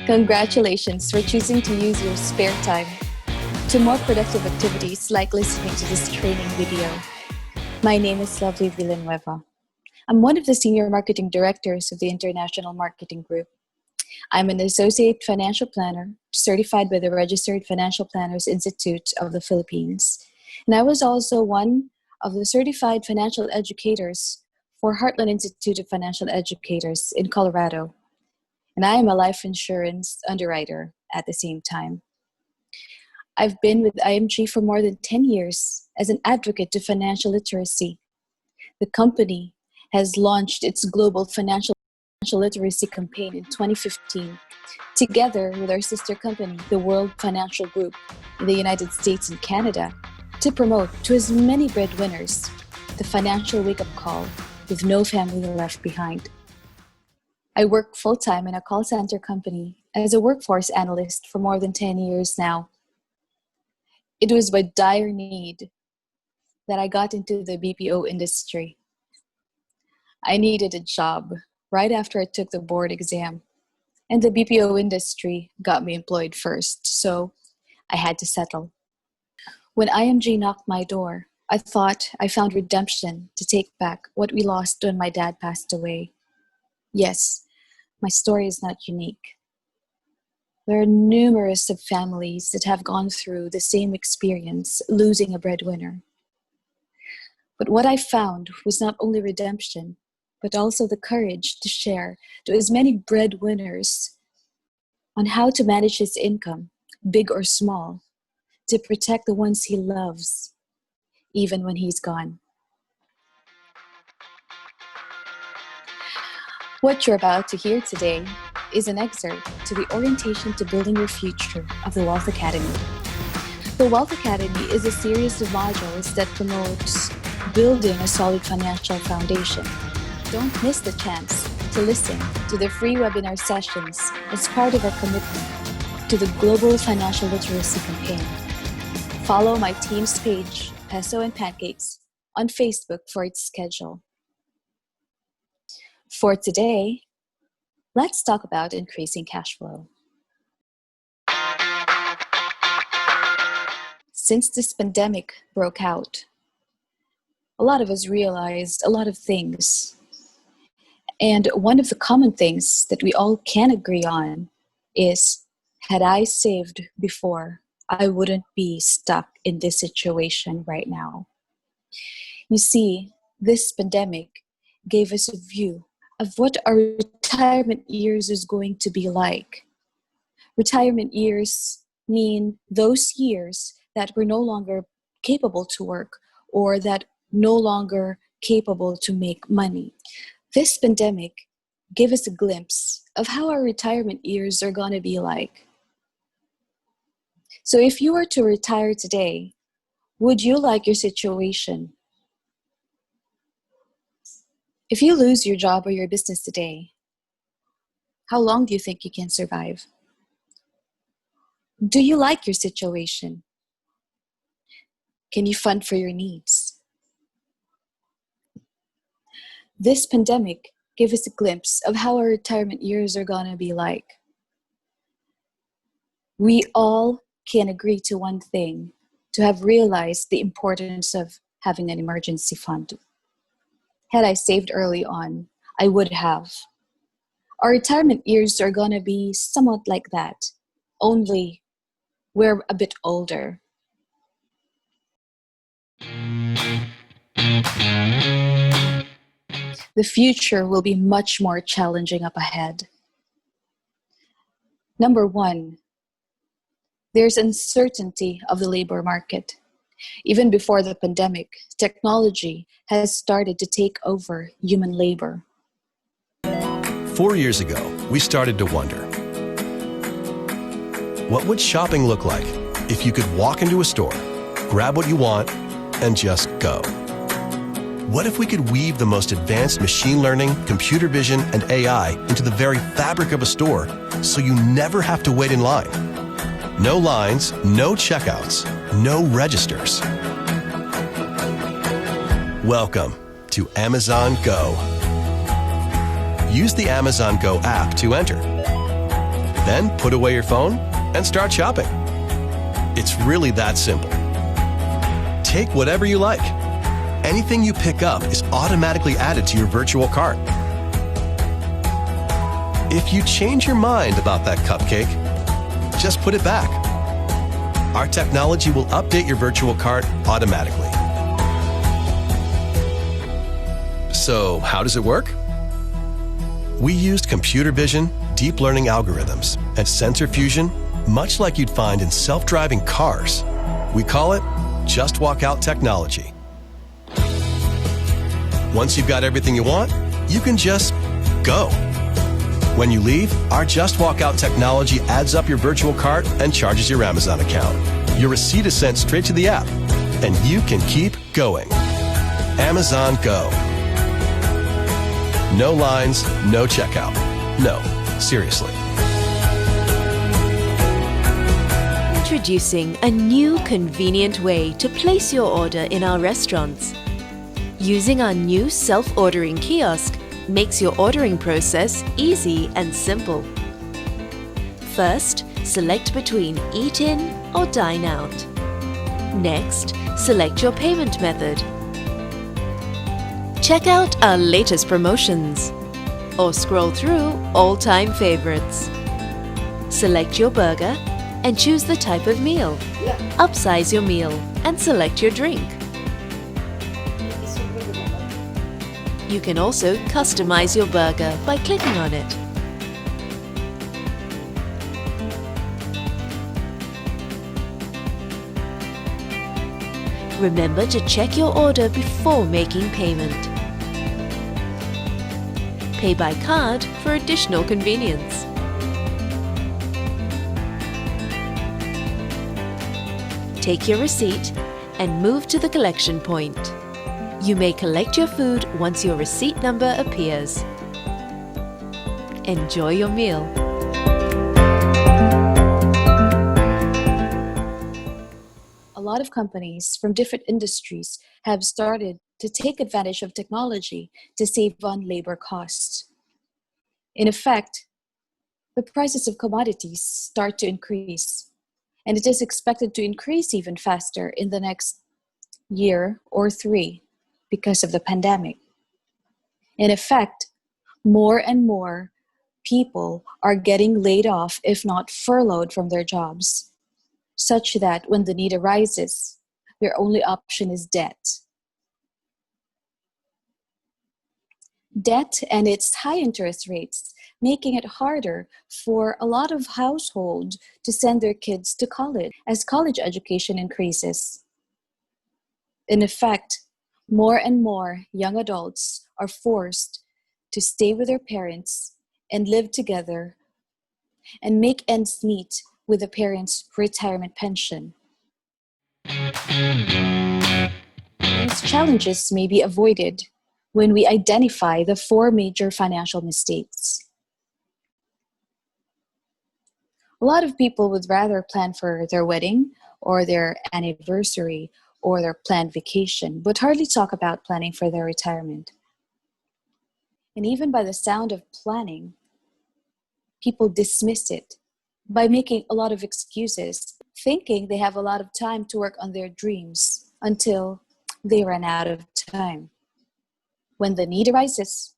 Congratulations for choosing to use your spare time to more productive activities like listening to this training video. My name is Lovely Villanueva. I'm one of the senior marketing directors of the International Marketing Group. I'm an associate financial planner certified by the Registered Financial Planners Institute of the Philippines. And I was also one of the certified financial educators for Heartland Institute of Financial Educators in Colorado. And I am a life insurance underwriter at the same time. I've been with IMG for more than 10 years as an advocate to financial literacy. The company has launched its global financial literacy campaign in 2015, together with our sister company, the World Financial Group in the United States and Canada, to promote to as many breadwinners the financial wake-up call with no family left behind. I work full-time in a call center company as a workforce analyst for more than 10 years now. It was by dire need that I got into the BPO industry. I needed a job right after I took the board exam, and the BPO industry got me employed first, so I had to settle. When IMG knocked my door, I thought I found redemption to take back what we lost when my dad passed away. Yes, my story is not unique. There are numerous of families that have gone through the same experience, losing a breadwinner. But what I found was not only redemption, but also the courage to share to as many breadwinners on how to manage his income, big or small, to protect the ones he loves, even when he's gone. What you're about to hear today is an excerpt to the Orientation to Building Your Future of the Wealth Academy. The Wealth Academy is a series of modules that promotes building a solid financial foundation. Don't miss the chance to listen to the free webinar sessions as part of our commitment to the Global Financial Literacy Campaign. Follow my team's page, Peso&Pancakes, on Facebook for its schedule. For today, let's talk about increasing cash flow. Since this pandemic broke out, a lot of us realized a lot of things. And one of the common things that we all can agree on is, had I saved before, I wouldn't be stuck in this situation right now. You see, this pandemic gave us a view of what our retirement years is going to be like. Retirement years mean those years that we're no longer capable to work or that no longer capable to make money. This pandemic gave us a glimpse of how our retirement years are going to be like. So if you were to retire today, would you like your situation? If you lose your job or your business today, how long do you think you can survive? Do you like your situation? Can you fund for your needs? This pandemic gave us a glimpse of how our retirement years are going to be like. We all can agree to one thing, to have realized the importance of having an emergency fund. Had I saved early on, I would have. Our retirement years are going to be somewhat like that, only we're a bit older. The future will be much more challenging up ahead. Number one, there's uncertainty of the labor market. Even before the pandemic, technology has started to take over human labor. 4 years ago, we started to wonder, what would shopping look like if you could walk into a store, grab what you want, and just go? What if we could weave the most advanced machine learning, computer vision, and AI into the very fabric of a store so you never have to wait in line? No lines, no checkouts, no registers. Welcome to Amazon Go. Use the Amazon Go app to enter. Then put away your phone and start shopping. It's really that simple. Take whatever you like. Anything you pick up is automatically added to your virtual cart. If you change your mind about that cupcake, just put it back. Our technology will update your virtual cart automatically. So, how does it work? We used computer vision, deep learning algorithms, and sensor fusion, much like you'd find in self-driving cars. We call it Just Walk Out technology. Once you've got everything you want, you can just go. When you leave, our Just Walk Out technology adds up your virtual cart and charges your Amazon account. Your receipt is sent straight to the app, and you can keep going. Amazon Go. No lines, no checkout. No, seriously. Introducing a new convenient way to place your order in our restaurants. Using our new self-ordering kiosk makes your ordering process easy and simple. First, select between Eat In or Dine Out. Next, select your payment method. Check out our latest promotions or scroll through all-time favorites. Select your burger and choose the type of meal. Upsize your meal and select your drink. You can also customize your burger by clicking on it. Remember to check your order before making payment. Pay by card for additional convenience. Take your receipt and move to the collection point. You may collect your food once your receipt number appears. Enjoy your meal. A lot of companies from different industries have started to take advantage of technology to save on labor costs. In effect, the prices of commodities start to increase, and it is expected to increase even faster in the next year or 3 because of the pandemic. In effect, more and more people are getting laid off, if not furloughed from their jobs, such that when the need arises, their only option is debt. Debt and its high interest rates making it harder for a lot of households to send their kids to college as college education increases. In effect, more and more young adults are forced to stay with their parents and live together and make ends meet with the parents' retirement pension. These challenges may be avoided when we identify the 4 major financial mistakes. A lot of people would rather plan for their wedding or their anniversary or their planned vacation, but hardly talk about planning for their retirement. And even by the sound of planning, people dismiss it by making a lot of excuses, thinking they have a lot of time to work on their dreams until they run out of time. When the need arises,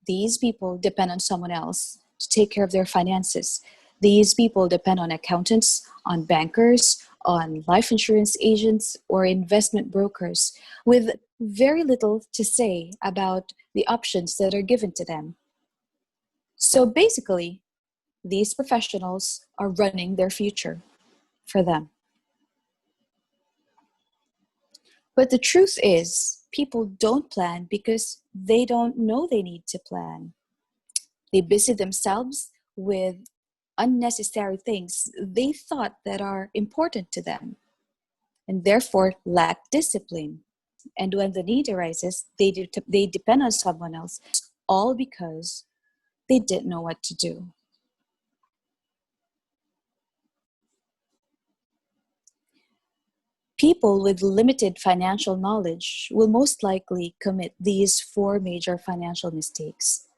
these people depend on someone else to take care of their finances. These people depend on accountants, on bankers, on life insurance agents, or investment brokers with very little to say about the options that are given to them. So basically, these professionals are running their future for them. But the truth is, people don't plan because they don't know they need to plan. They busy themselves with unnecessary things they thought that are important to them, and therefore lack discipline. And when the need arises, they depend on someone else, all because they didn't know what to do. People with limited financial knowledge will most likely commit these 4 major financial mistakes.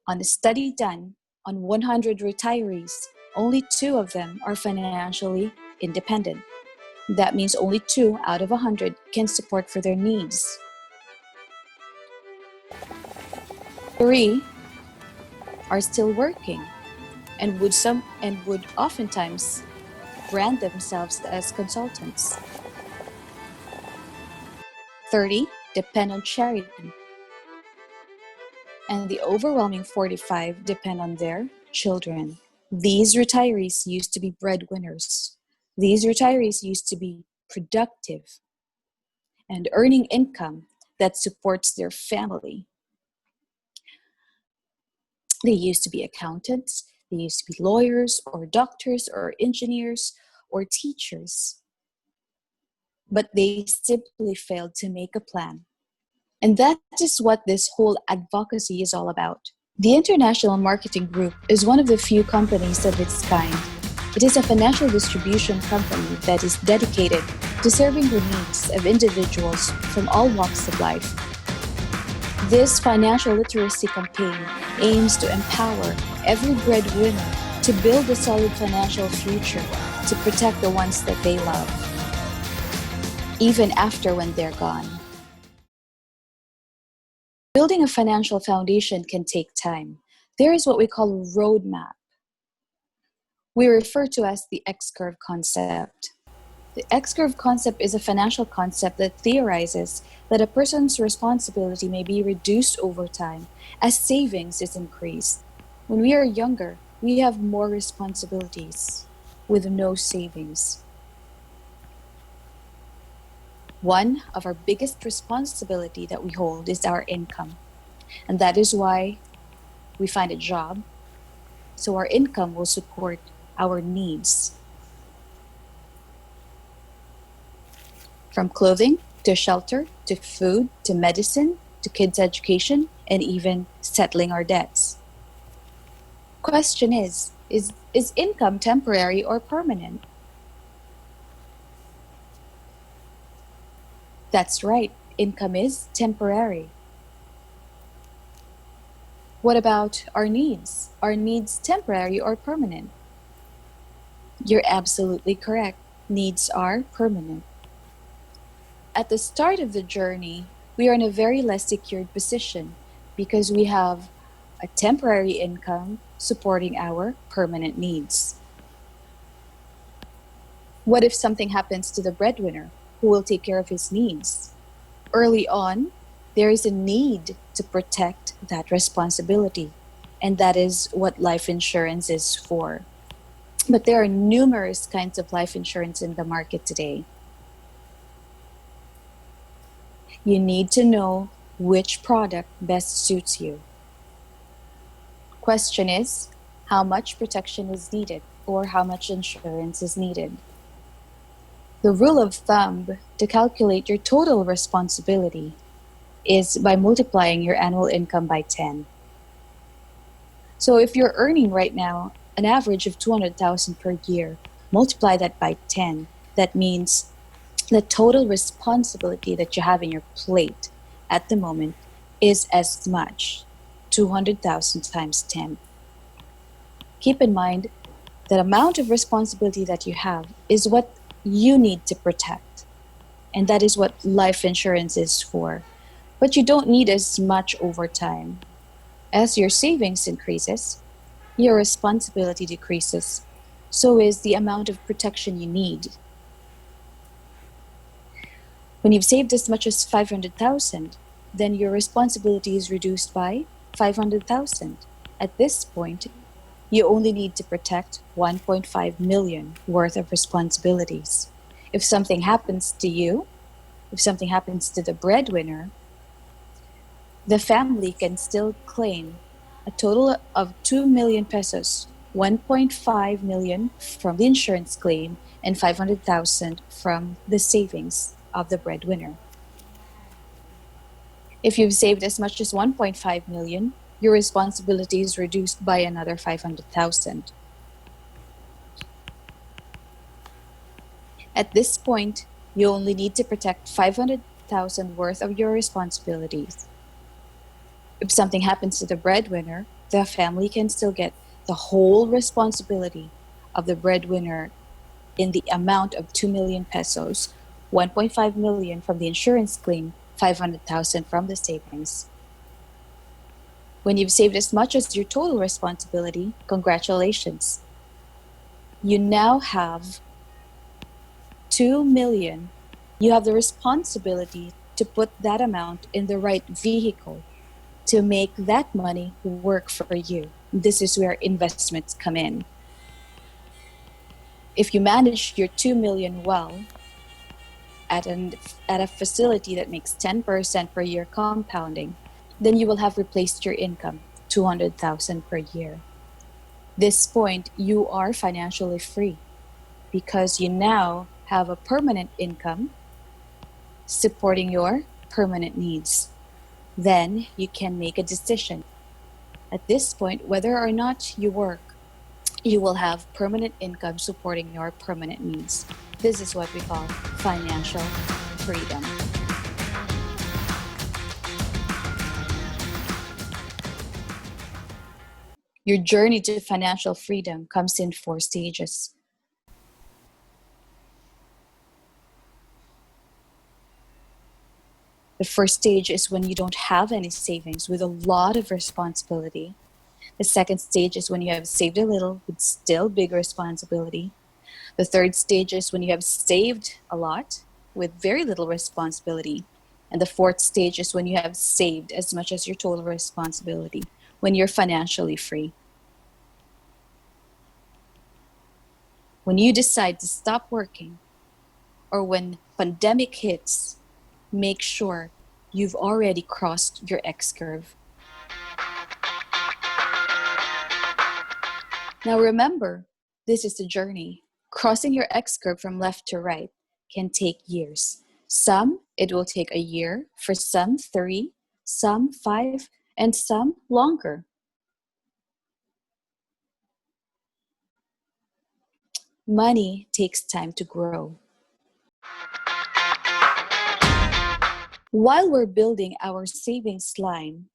On a study done On 100 retirees, only 2 of them are financially independent. That means only 2 out of 100 can support for their needs. 3 are still working and would oftentimes brand themselves as consultants. 30 depend on charity, and the overwhelming 45 depend on their children. These retirees used to be breadwinners. These retirees used to be productive and earning income that supports their family. They used to be accountants, they used to be lawyers or doctors or engineers or teachers, but they simply failed to make a plan. And that is what this whole advocacy is all about. The International Marketing Group is one of the few companies of its kind. It is a financial distribution company that is dedicated to serving the needs of individuals from all walks of life. This financial literacy campaign aims to empower every breadwinner to build a solid financial future to protect the ones that they love, even after when they're gone. Building a financial foundation can take time. There is what we call a roadmap. We refer to as the X-curve concept. The X-curve concept is a financial concept that theorizes that a person's responsibility may be reduced over time as savings is increased. When we are younger, we have more responsibilities with no savings. One of our biggest responsibility that we hold is our income. And that is why we find a job, so our income will support our needs. From clothing, to shelter, to food, to medicine, to kids' education, and even settling our debts. Question is income temporary or permanent? That's right, income is temporary. What about our needs? Are needs temporary or permanent? You're absolutely correct. Needs are permanent. At the start of the journey, we are in a very less secured position because we have a temporary income supporting our permanent needs. What if something happens to the breadwinner? Who will take care of his needs? Early on, there is a need to protect that responsibility, and that is what life insurance is for. But there are numerous kinds of life insurance in the market today. You need to know which product best suits you. Question is, how much protection is needed or how much insurance is needed? The rule of thumb to calculate your total responsibility is by multiplying your annual income by 10. So if you're earning right now an average of 200,000 per year, multiply that by 10. That means the total responsibility that you have in your plate at the moment is as much, 200,000 times 10. Keep in mind that amount of responsibility that you have is what you need to protect. And that is what life insurance is for. But you don't need as much over time. As your savings increases, your responsibility decreases. So is the amount of protection you need. When you've saved as much as 500,000, then your responsibility is reduced by 500,000. At this point, you only need to protect 1.5 million worth of responsibilities. If something happens to you, if something happens to the breadwinner, the family can still claim a total of 2 million pesos, 1.5 million from the insurance claim, and 500,000 from the savings of the breadwinner. If you've saved as much as 1.5 million, your responsibility is reduced by another 500,000. At this point, you only need to protect 500,000 worth of your responsibilities. If something happens to the breadwinner, the family can still get the whole responsibility of the breadwinner in the amount of 2 million pesos, 1.5 million from the insurance claim, 500,000 from the savings. When you've saved as much as your total responsibility, congratulations. You now have 2 million. You have the responsibility to put that amount in the right vehicle to make that money work for you. This is where investments come in. If you manage your 2 million well at a facility that makes 10% per year compounding, then you will have replaced your income, 200,000 per year. This point, you are financially free because you now have a permanent income supporting your permanent needs. Then you can make a decision. At this point, whether or not you work, you will have permanent income supporting your permanent needs. This is what we call financial freedom. Your journey to financial freedom comes in 4 stages. The first stage is when you don't have any savings with a lot of responsibility. The second stage is when you have saved a little with still big responsibility. The third stage is when you have saved a lot with very little responsibility. And the fourth stage is when you have saved as much as your total responsibility, when you're financially free. When you decide to stop working or when pandemic hits, make sure you've already crossed your X curve. Now remember, this is the journey. Crossing your X curve from left to right can take years. Some, it will take a year, for some 3, some 5, and some longer. Money takes time to grow. While we're building our savings line,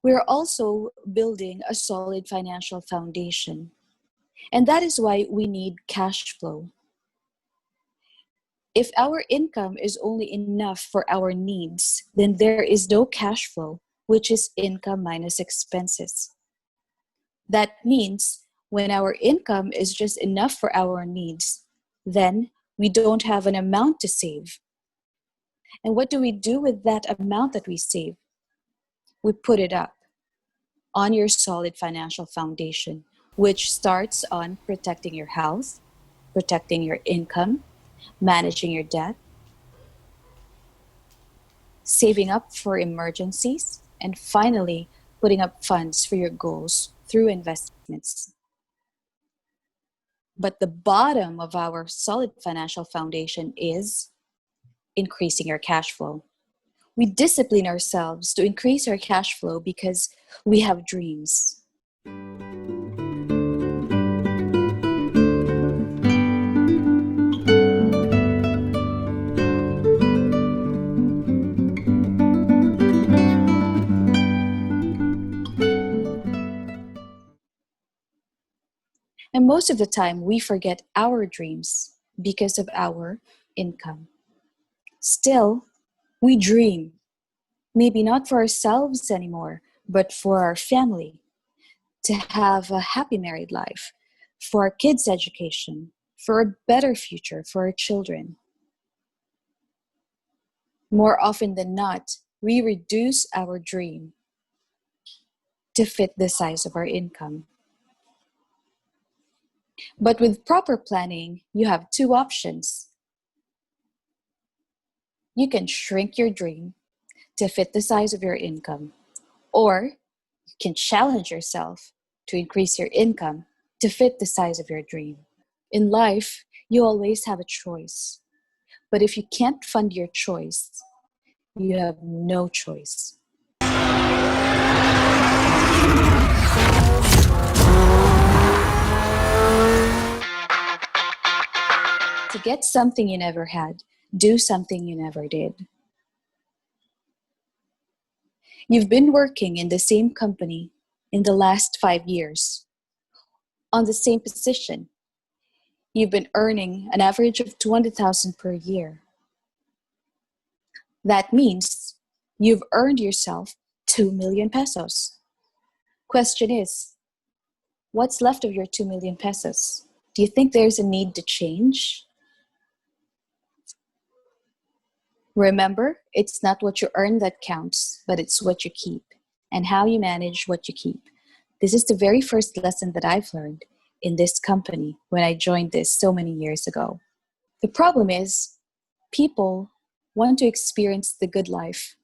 we're also building a solid financial foundation. And that is why we need cash flow. If our income is only enough for our needs, then there is no cash flow, which is income minus expenses. That means when our income is just enough for our needs, then we don't have an amount to save. And what do we do with that amount that we save? We put it up on your solid financial foundation, which starts on protecting your health, protecting your income, managing your debt, saving up for emergencies, and finally, putting up funds for your goals through investments. But the bottom of our solid financial foundation is increasing your cash flow. We discipline ourselves to increase our cash flow because we have dreams. And most of the time, we forget our dreams because of our income. Still, we dream, maybe not for ourselves anymore, but for our family, to have a happy married life, for our kids' education, for a better future for our children. More often than not, we reduce our dream to fit the size of our income. But with proper planning, you have 2 options. You can shrink your dream to fit the size of your income, or you can challenge yourself to increase your income to fit the size of your dream. In life, you always have a choice. But if you can't fund your choice, you have no choice. To get something you never had, do something you never did. You've been working in the same company in the last 5 years. on the same position, you've been earning an average of 200,000 per year. That means you've earned yourself 2 million pesos. Question is, what's left of your 2 million pesos? Do you think there's a need to change? Remember, it's not what you earn that counts, but it's what you keep and how you manage what you keep. This is the very first lesson that I've learned in this company when I joined this so many years ago. The problem is, people want to experience the good life.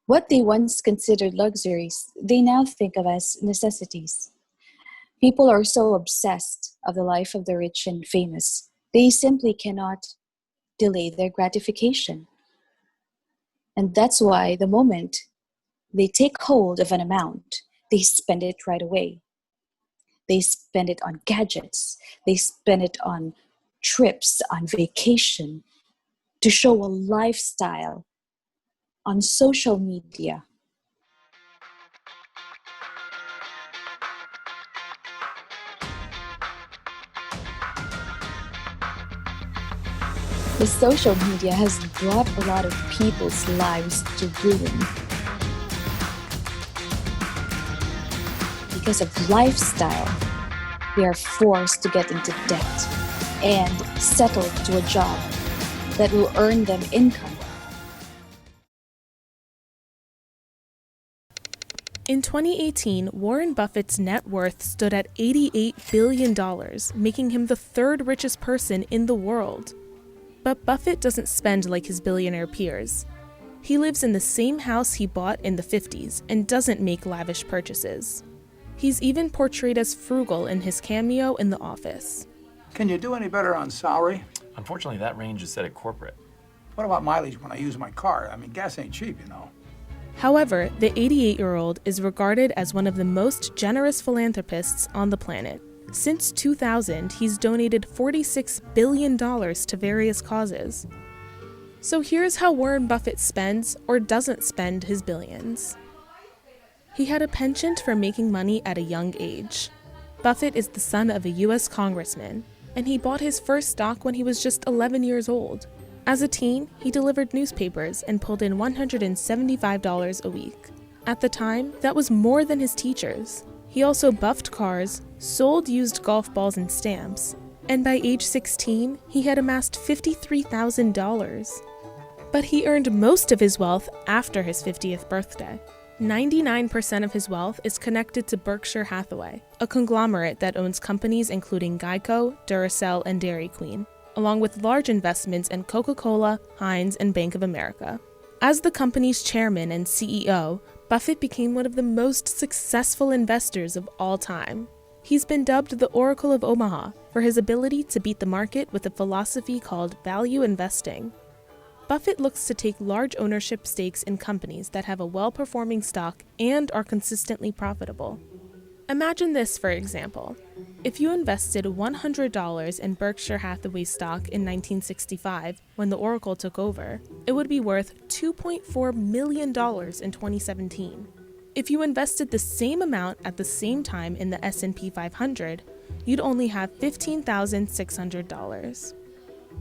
What they once considered luxuries, they now think of as necessities. People are so obsessed of the life of the rich and famous, they simply cannot delay their gratification. And that's why the moment they take hold of an amount, they spend it right away. They spend it on gadgets. They spend it on trips, on vacation, to show a lifestyle on social media. The social media has brought a lot of people's lives to ruin. Because of lifestyle, they are forced to get into debt and settle to a job that will earn them income. In 2018, Warren Buffett's net worth stood at $88 billion, making him the third richest person in the world. But Buffett doesn't spend like his billionaire peers. He lives in the same house he bought in the 50s and doesn't make lavish purchases. He's even portrayed as frugal in his cameo in The Office. Can you do any better on salary? Unfortunately, that range is set at corporate. What about mileage when I use my car? I mean, gas ain't cheap, you know. However, the 88-year-old is regarded as one of the most generous philanthropists on the planet. Since 2000, he's donated $46 billion to various causes. So here's how Warren Buffett spends or doesn't spend his billions. He had a penchant for making money at a young age. Buffett is the son of a U.S. congressman, and he bought his first stock when he was just 11 years old. As a teen, he delivered newspapers and pulled in $175 a week. At the time, that was more than his teachers. He also buffed cars, sold used golf balls and stamps, and by age 16, he had amassed $53,000. But he earned most of his wealth after his 50th birthday. 99% of his wealth is connected to Berkshire Hathaway, a conglomerate that owns companies including Geico, Duracell, and Dairy Queen, along with large investments in Coca-Cola, Heinz, and Bank of America. As the company's chairman and CEO, Buffett became one of the most successful investors of all time. He's been dubbed the Oracle of Omaha for his ability to beat the market with a philosophy called value investing. Buffett looks to take large ownership stakes in companies that have a well-performing stock and are consistently profitable. Imagine this, for example. If you invested $100 in Berkshire Hathaway stock in 1965, when the Oracle took over, it would be worth $2.4 million in 2017. If you invested the same amount at the same time in the S&P 500, you'd only have $15,600.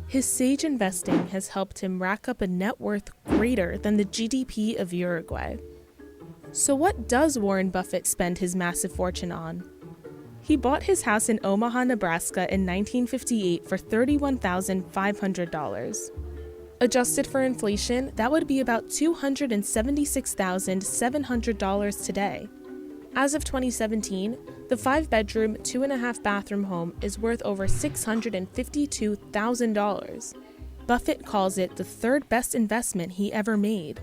His sage investing has helped him rack up a net worth greater than the GDP of Uruguay. So what does Warren Buffett spend his massive fortune on? He bought his house in Omaha, Nebraska in 1958 for $31,500. Adjusted for inflation, that would be about $276,700 today. As of 2017, the 5-bedroom, 2.5-bathroom home is worth over $652,000. Buffett calls it the third best investment he ever made.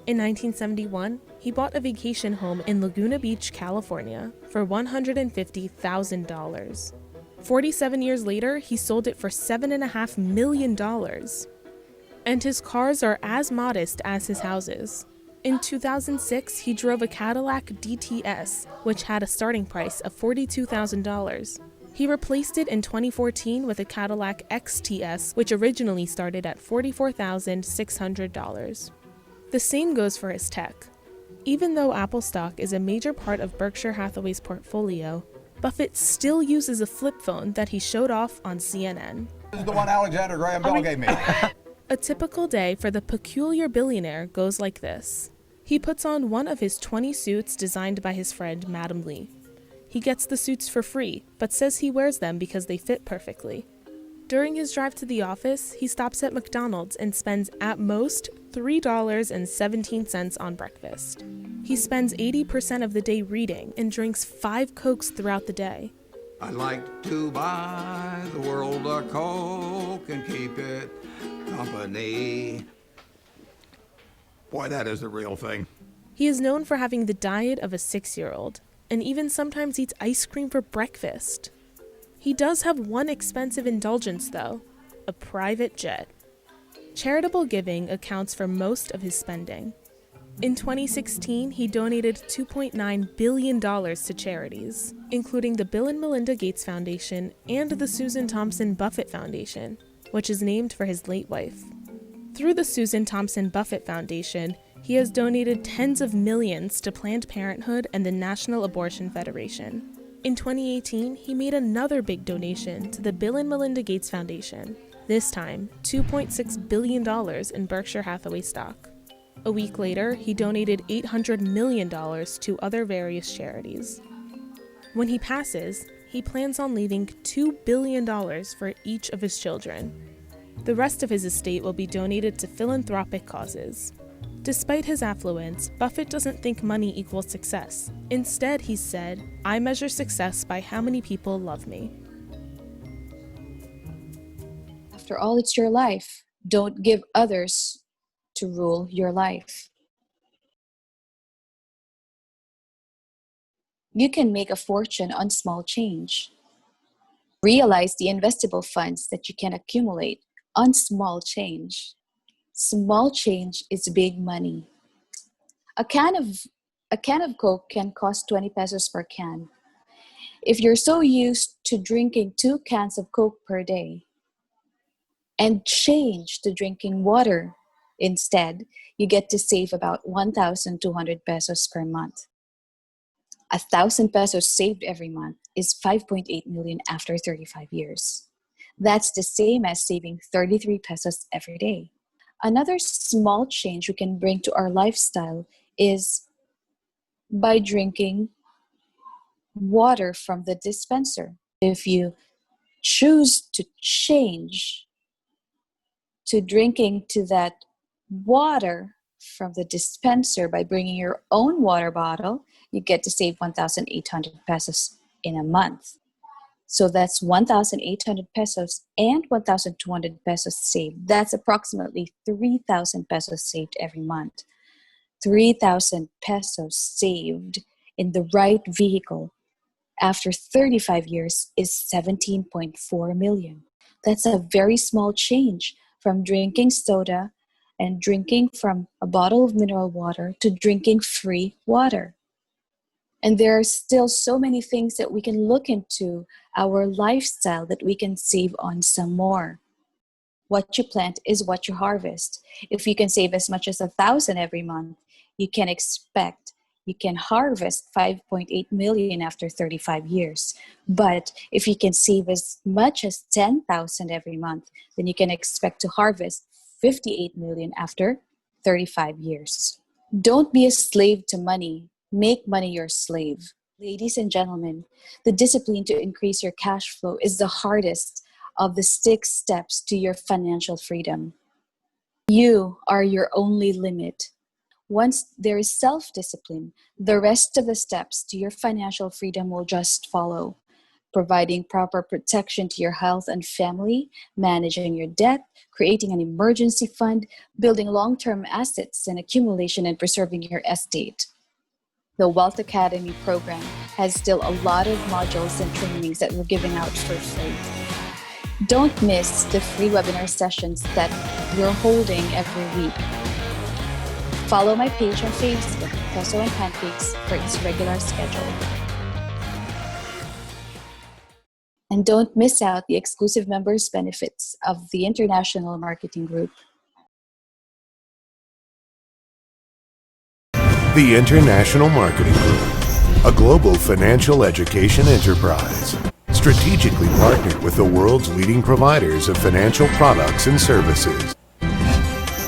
In 1971, he bought a vacation home in Laguna Beach, California for $150,000. 47 years later, he sold it for $7.5 million. And his cars are as modest as his houses. In 2006, he drove a Cadillac DTS, which had a starting price of $42,000. He replaced it in 2014 with a Cadillac XTS, which originally started at $44,600. The same goes for his tech. Even though Apple stock is a major part of Berkshire Hathaway's portfolio, Buffett still uses a flip phone that he showed off on CNN. This is the one Alexander Graham Bell gave me. A typical day for the peculiar billionaire goes like this. He puts on one of his 20 suits designed by his friend Madam Lee. He gets the suits for free, but says he wears them because they fit perfectly. During his drive to the office, he stops at McDonald's and spends at most $3.17 on breakfast. He spends 80% of the day reading and drinks 5 Cokes throughout the day. I'd like to buy the world a Coke and keep it company. Boy, that is the real thing. He is known for having the diet of a 6-year-old, and even sometimes eats ice cream for breakfast. He does have one expensive indulgence, though, a private jet. Charitable giving accounts for most of his spending. In 2016, he donated $2.9 billion to charities, including the Bill and Melinda Gates Foundation and the Susan Thompson Buffett Foundation, which is named for his late wife. Through the Susan Thompson Buffett Foundation, he has donated tens of millions to Planned Parenthood and the National Abortion Federation. In 2018, he made another big donation to the Bill and Melinda Gates Foundation, this time $2.6 billion in Berkshire Hathaway stock. A week later, he donated $800 million to other various charities. When he passes, he plans on leaving $2 billion for each of his children. The rest of his estate will be donated to philanthropic causes. Despite his affluence, Buffett doesn't think money equals success. Instead, he said, "I measure success by how many people love me." After all, it's your life. Don't give others to rule your life. You can make a fortune on small change. Realize the investable funds that you can accumulate on small change. Small change is big money. A can of Coke can cost 20 pesos per can. If you're so used to drinking 2 cans of Coke per day and change to drinking water instead, you get to save about 1,200 pesos per month. 1,000 pesos saved every month is 5.8 million after 35 years. That's the same as saving 33 pesos every day. Another small change we can bring to our lifestyle is by drinking water from the dispenser. If you choose to change to drinking to that water from the dispenser by bringing your own water bottle, you get to save 1,800 pesos in a month. So that's 1,800 pesos and 1,200 pesos saved. That's approximately 3,000 pesos saved every month. 3,000 pesos saved in the right vehicle after 35 years is 17.4 million. That's a very small change from drinking soda and drinking from a bottle of mineral water to drinking free water. And there are still so many things that we can look into our lifestyle that we can save on some more. What you plant is what you harvest. If you can save as much as 1,000 every month, you can harvest 5.8 million after 35 years. But if you can save as much as 10,000 every month, then you can expect to harvest 58 million after 35 years. Don't be a slave to money. Make money your slave. Ladies and gentlemen, the discipline to increase your cash flow is the hardest of the 6 steps to your financial freedom. You are your only limit. Once there is self-discipline, the rest of the steps to your financial freedom will just follow. Providing proper protection to your health and family, managing your debt, creating an emergency fund, building long-term assets and accumulation, and preserving your estate. The Wealth Academy program has still a lot of modules and trainings that we're giving out for free. Don't miss the free webinar sessions that we're holding every week. Follow my page on Facebook, Peso&Pancakes, for its regular schedule. And don't miss out the exclusive members' benefits of the International Marketing Group. The International Marketing Group. a global financial education enterprise, strategically partnered with the world's leading providers of financial products and services.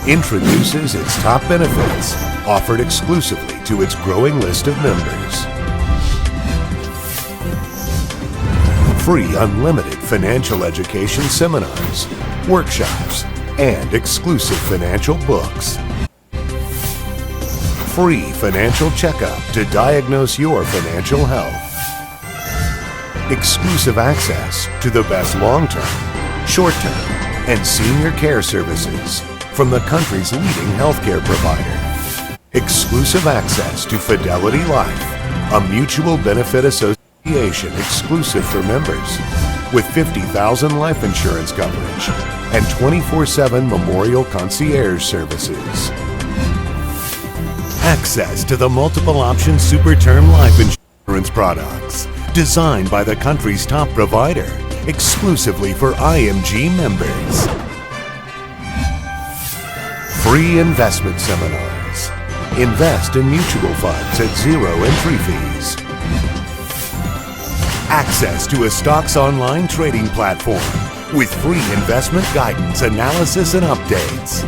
Introduces its top benefits, offered exclusively to its growing list of members. Free unlimited financial education seminars, workshops, and exclusive financial books. Free financial checkup to diagnose your financial health. Exclusive access to the best long-term, short-term, and senior care services from the country's leading healthcare provider. Exclusive access to Fidelity Life, a mutual benefit association exclusive for members, with 50,000 life insurance coverage and 24/7 memorial concierge services. Access to the multiple option super term life insurance products designed by the country's top provider exclusively for IMG members. Free investment seminars. Invest in mutual funds at zero entry fees. Access to a stocks online trading platform with free investment guidance, analysis, and updates.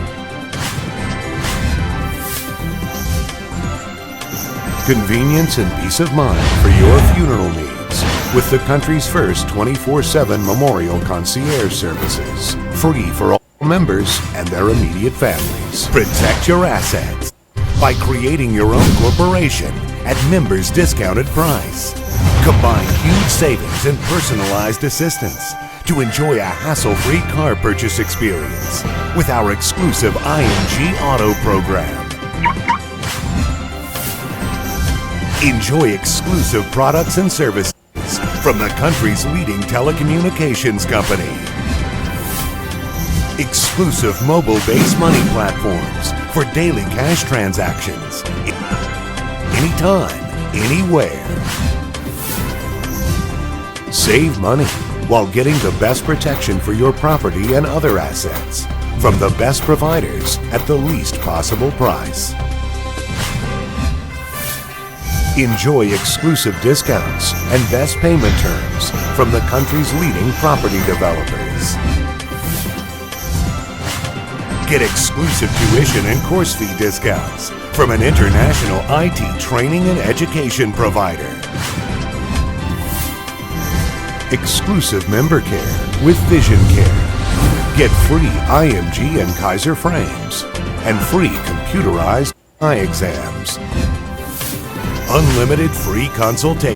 Convenience and peace of mind for your funeral needs with the country's first 24/7 memorial concierge services. Free for all members and their immediate families. Protect your assets by creating your own corporation at members' discounted price. Combine huge savings and personalized assistance to enjoy a hassle-free car purchase experience with our exclusive IMG Auto program. Enjoy exclusive products and services from the country's leading telecommunications company. Exclusive mobile-based money platforms for daily cash transactions. Anytime, anywhere. Save money while getting the best protection for your property and other assets from the best providers at the least possible price. Enjoy exclusive discounts and best payment terms from the country's leading property developers. Get exclusive tuition and course fee discounts from an international IT training and education provider. Exclusive member care with Vision Care. Get free IMG and Kaiser frames and free computerized eye exams. Unlimited free consultation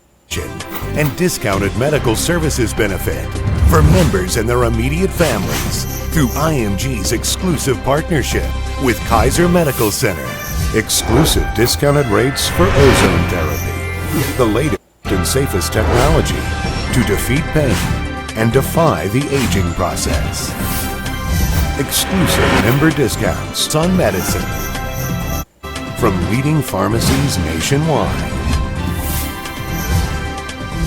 and discounted medical services benefit for members and their immediate families through IMG's exclusive partnership with Kaiser Medical Center. Exclusive discounted rates for ozone therapy. The latest and safest technology to defeat pain and defy the aging process. Exclusive member discounts on medicine from leading pharmacies nationwide.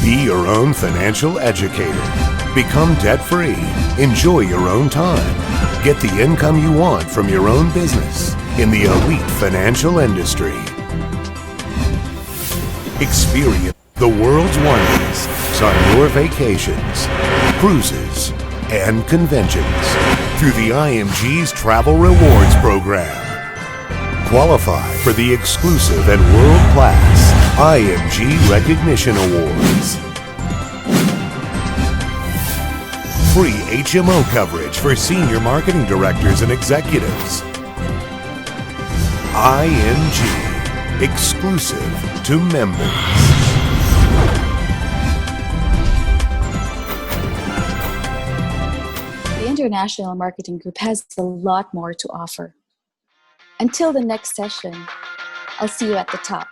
Be your own financial educator. Become debt-free. Enjoy your own time. Get the income you want from your own business in the elite financial industry. Experience the world's wonders on your vacations, cruises, and conventions through the IMG's Travel Rewards program. Qualify for the exclusive and world-class IMG Recognition Awards. Free HMO coverage for senior marketing directors and executives. IMG, exclusive to members. The International Marketing Group has a lot more to offer. Until the next session, I'll see you at the top.